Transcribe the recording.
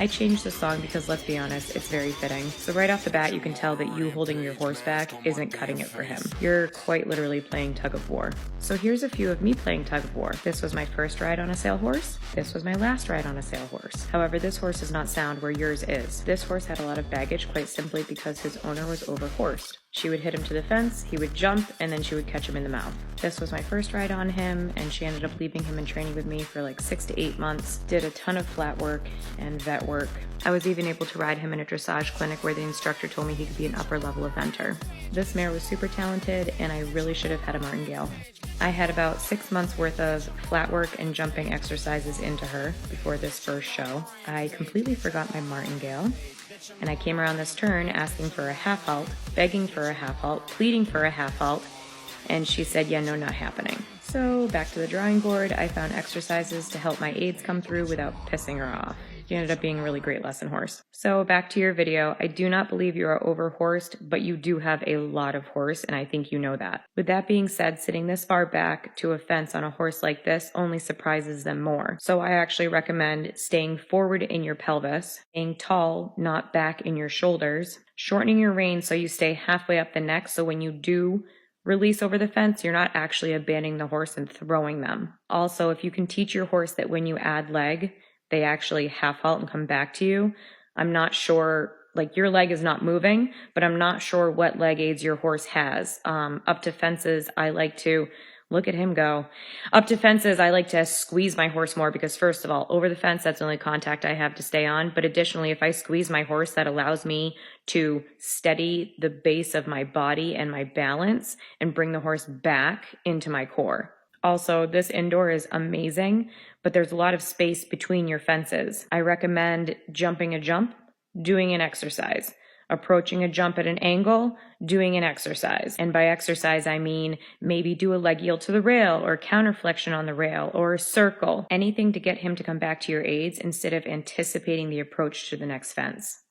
I changed the song because, let's be honest, it's very fitting. So right off the bat, you can tell that you holding your horse back isn't cutting it for him. You're quite literally playing tug of war. So here's a few of me playing tug of war. This was my first ride on a sale horse. This was my last ride on a sale horse. However, this horse is not sound where yours is. This horse had a lot of baggage quite simply because his owner was overhorsed. She would hit him to the fence, he would jump, and then she would catch him in the mouth. This was my first ride on him, and she ended up leaving him in training with me for like 6 to 8 months. Did a ton of flat work and vet work. I was even able to ride him in a dressage clinic where the instructor told me he could be an upper level eventer. This mare was super talented, and I really should have had a martingale. I had about 6 months worth of flat work and jumping exercises into her before this first show. I completely forgot my martingale, and I came around this turn asking for a half halt, begging for a half halt, pleading for a half halt, and she said, yeah, no, not happening. So back to the drawing board, I found exercises to help my aids come through without pissing her off. She ended up being a really great lesson horse. So back to your video, I do not believe you are overhorsed, but you do have a lot of horse, and I think you know that. With that being said, sitting this far back to a fence on a horse like this only surprises them more. So I actually recommend staying forward in your pelvis, staying tall, not back in your shoulders, shortening your rein so you stay halfway up the neck, so when you do release over the fence, you're not actually abandoning the horse and throwing them. Also, if you can teach your horse that when you add leg, they actually half halt and come back to you. I'm not sure, like your leg is not moving, but I'm not sure what leg aids your horse has. Up to fences, I like to, look at him go. Up to fences, I like to squeeze my horse more because first of all, over the fence, that's the only contact I have to stay on. But additionally, if I squeeze my horse, that allows me to steady the base of my body and my balance and bring the horse back into my core. Also, this indoor is amazing, but there's a lot of space between your fences. I recommend jumping a jump, doing an exercise, approaching a jump at an angle, doing an exercise. And by exercise, I mean maybe do a leg yield to the rail or counter flexion on the rail or a circle, anything to get him to come back to your aids instead of anticipating the approach to the next fence.